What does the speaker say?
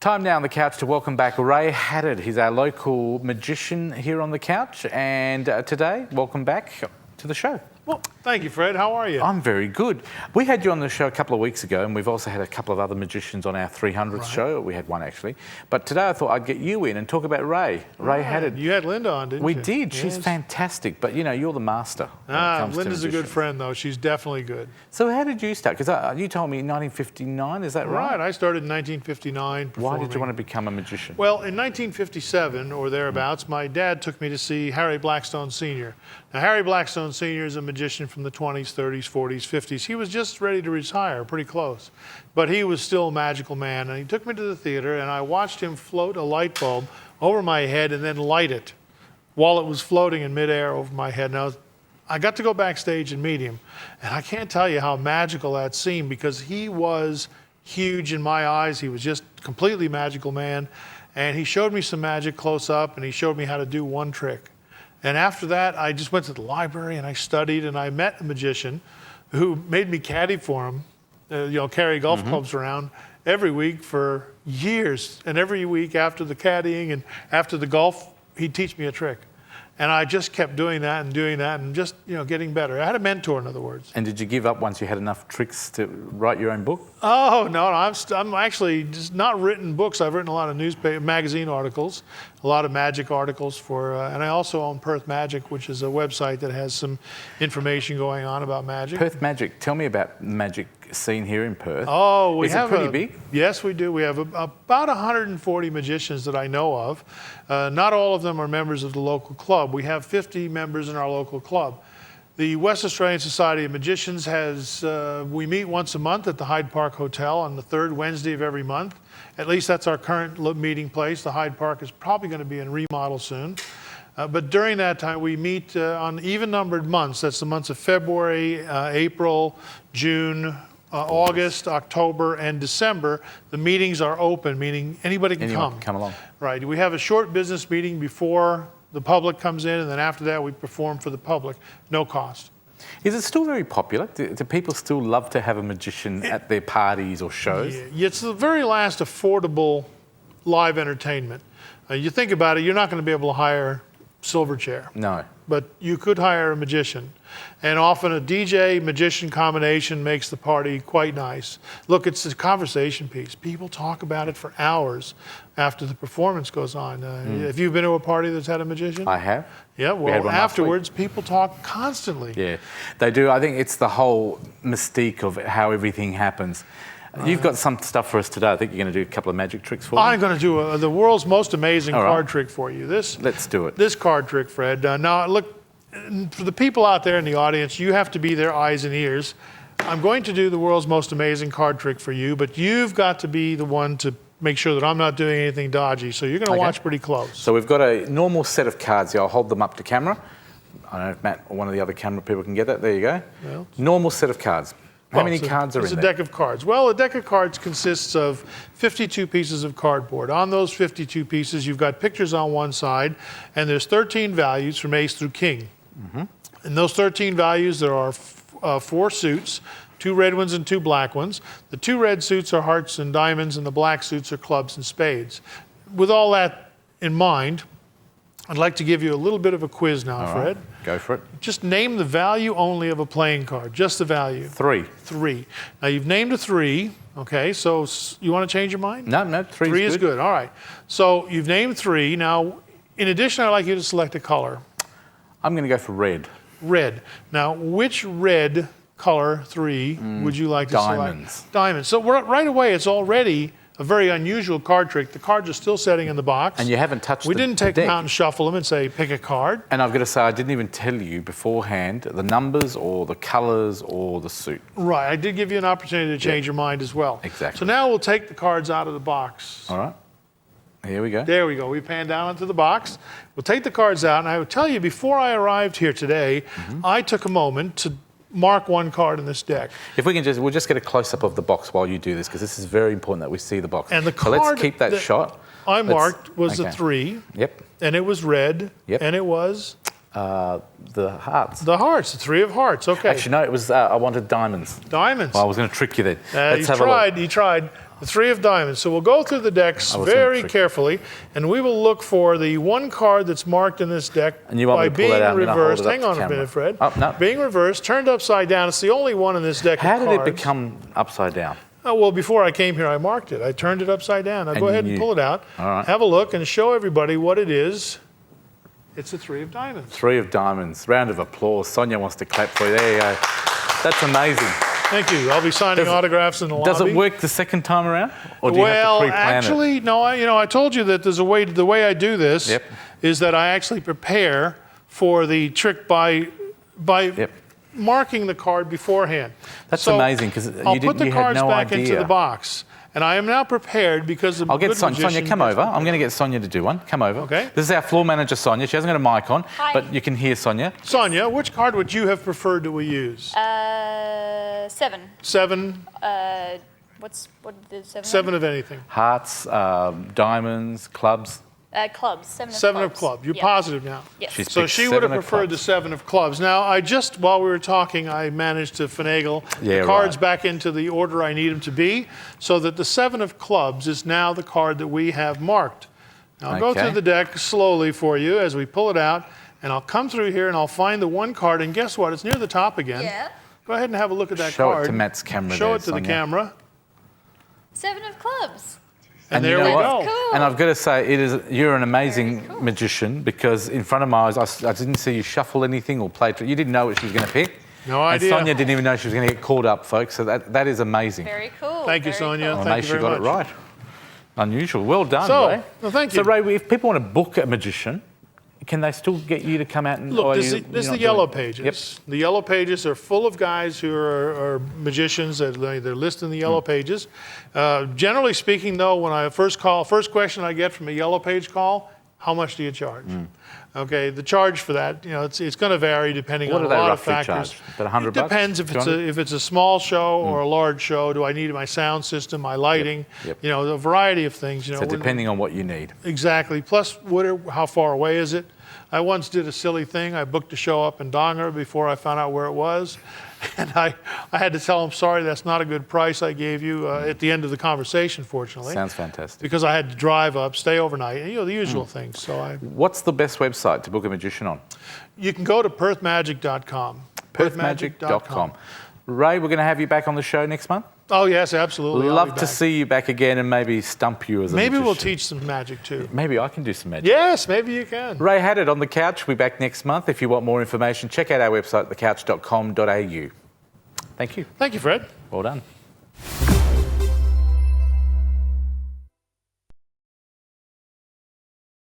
Time now on the couch to welcome back Ray Haddad. He's our local magician here on the couch, and today, welcome back to the show. Well, thank you, Fred. How are you? I'm very good. We had you on the show a couple of weeks ago, and we've also had a couple of other magicians on our 300th show. We had one, actually. But today I thought I'd get you in and talk about Ray Haddad. You had Linda on, didn't you? We did. She's fantastic. But, you know, you're the master. Linda's a good friend, though. She's definitely good. So how did you start? Because you told me in 1959, is that right? Right. I started in 1959 performing. Why did you want to become a magician? Well, in 1957 or thereabouts, my dad took me to see Harry Blackstone Sr. Now, Harry Blackstone Sr. is a magician from the 20s, 30s, 40s, 50s. He was just ready to retire, pretty close. But he was still a magical man. And he took me to the theater, and I watched him float a light bulb over my head and then light it while it was floating in midair over my head. Now, I got to go backstage and meet him. And I can't tell you how magical that seemed, because he was huge in my eyes. He was just a completely magical man. And he showed me some magic close up, and he showed me how to do one trick. And after that, I just went to the library and I studied, and I met a magician who made me caddy for him, carry golf clubs around every week for years. And every week after the caddying and after the golf, he'd teach me a trick. And I just kept doing that and just, getting better. I had a mentor, in other words. And did you give up once you had enough tricks to write your own book? Oh, no, I'm actually just not written books. I've written a lot of magazine articles, a lot of magic articles and I also own Perth Magic, which is a website that has some information going on about magic. Perth Magic, tell me about the magic scene here in Perth. Oh, is it pretty big? Yes, we do. We have about 140 magicians that I know of. Not all of them are members of the local club. We have 50 members in our local club. The West Australian Society of Magicians we meet once a month at the Hyde Park Hotel on the third Wednesday of every month. At least that's our current meeting place. The Hyde Park is probably going to be in remodel soon. But during that time, we meet on even-numbered months. That's the months of February, April, June, August, October, and December. The meetings are open, meaning anybody can come along. Right. We have a short business meeting before the public comes in, and then after that we perform for the public, no cost. Is it still very popular? Do people still love to have a magician at their parties or shows? Yeah, it's the very last affordable live entertainment. You think about it, you're not going to be able to hire Silverchair. No. But you could hire a magician. And often a DJ-magician combination makes the party quite nice. Look, it's a conversation piece. People talk about it for hours after the performance goes on. Have you been to a party that's had a magician? I have. Yeah, well, afterwards, people talk constantly. Yeah, they do. I think it's the whole mystique of how everything happens. You've got some stuff for us today. I think you're going to do a couple of magic tricks for me. I'm going to do the world's most amazing card trick for you. Let's do it. This card trick, Fred. Now, look, for the people out there in the audience, you have to be their eyes and ears. I'm going to do the world's most amazing card trick for you, but you've got to be the one to make sure that I'm not doing anything dodgy. So you're going to watch pretty close. So we've got a normal set of cards here. I'll hold them up to camera. I don't know if Matt or one of the other camera people can get that. There you go. Well, normal set of cards. How many cards are in there? It's a deck of cards. Well, a deck of cards consists of 52 pieces of cardboard. On those 52 pieces, you've got pictures on one side, and there's 13 values from ace through king. In those 13 values, there are 4 suits, 2 red ones and 2 black ones. The 2 red suits are hearts and diamonds, and the black suits are clubs and spades. With all that in mind, I'd like to give you a little bit of a quiz now, Fred. Go for it. Just name the value only of a playing card, just the value. 3. 3. Now, you've named a 3, okay, so you want to change your mind? No, 3 is good. All right. So you've named 3. Now, in addition, I'd like you to select a color. I'm going to go for red. Red. Now, which red color 3 would you like to select? Diamonds. So right away, it's already a very unusual card trick. The cards are still sitting in the box. And you haven't touched We didn't take them out and shuffle them and say, pick a card. And I've got to say, I didn't even tell you beforehand the numbers or the colours or the suit. Right. I did give you an opportunity to change your mind as well. Exactly. So now we'll take the cards out of the box. All right. Here we go. There we go. We pan down into the box. We'll take the cards out. And I would tell you, before I arrived here today, I took a moment to mark one card in this deck. If we can we'll just get a close-up of the box while you do this, because this is very important that we see the box. And the so let's keep that shot. I marked was a 3. Yep. And it was red. Yep. And it was? The hearts. The hearts, the 3 of hearts, okay. Actually, no, it was, I wanted diamonds. Diamonds. Well, I was going to trick you then. You tried. The 3 of diamonds. So we'll go through the decks very carefully, and we will look for the one card that's marked in this deck by being reversed. Hang on a minute, Fred. Oh, no. Being reversed, turned upside down. It's the only one in this deck How of did cards. it become upside down? Oh, well, before I came here, I marked it. I turned it upside down. Now go ahead and pull it out. All right. Have a look and show everybody what it is. It's a 3 of diamonds. 3 of diamonds. Round of applause. Sonia wants to clap for you. There you go. That's amazing. Thank you. I'll be signing autographs in the lobby. Does it work the second time around? Or do you have to pre-plan actually, it? no. I told you that there's a way. The way I do this is that I actually prepare for the trick by marking the card beforehand. That's amazing because I'll put the cards back idea. into the box. And I am now prepared because I'll get Sonia, come over. I'm going to get Sonia to do one. Come over. Okay. This is our floor manager, Sonia. She hasn't got a mic on, but you can hear Sonia. Sonia, which card would you have preferred that we use? 7. 7? What did 7 7 of anything. Hearts, diamonds, clubs. Clubs. 7 of clubs. 7 of clubs. You're positive now? Yes. So she would have preferred the 7 of clubs. Now, while we were talking, I managed to finagle the cards back into the order I need them to be, so that the 7 of clubs is now the card that we have marked. Now, I'll go through the deck slowly for you as we pull it out, and I'll come through here and I'll find the one card, and guess what? It's near the top again. Yeah. Go ahead and have a look at that Show card. it to Matt's camera. Show it to the camera. 7 of clubs. And there we go. Cool. And I've got to say, you're an amazing magician because in front of my eyes, I didn't see you shuffle anything or play. You didn't know what she was going to pick. No idea. And Sonia didn't even know she was going to get called up, folks. So that is amazing. Very cool. Thank you, Sonia. Cool. Thank you very much. She got it right. Unusual. Well done, Ray. Well, thank you. So, Ray, if people want to book a magician, can they still get you to come out and... Look, this is the yellow pages. Yep. The yellow pages are full of guys who are magicians. They're listed in the yellow pages. Generally speaking, though, when I first question I get from a yellow page call, how much do you charge? Okay, the charge for that, it's going to vary depending on a lot of factors. About $100? It depends if it's a small show or a large show. Do I need my sound system, my lighting? A variety of things. So depending on what you need. Exactly. Plus, how far away is it? I once did a silly thing. I booked a show up in Donga before I found out where it was. And I had to tell him, sorry, that's not a good price I gave you at the end of the conversation, fortunately. Sounds fantastic. Because I had to drive up, stay overnight, the usual things. What's the best website to book a magician on? You can go to perthmagic.com. Perthmagic.com. Ray, we're going to have you back on the show next month? Oh, yes, absolutely. Love to see you back again and maybe stump you as a magician. Maybe we'll teach some magic, too. Maybe I can do some magic. Yes, maybe you can. Ray Haddad on The Couch. We'll be back next month. If you want more information, check out our website, thecouch.com.au. Thank you. Thank you, Fred. Well done.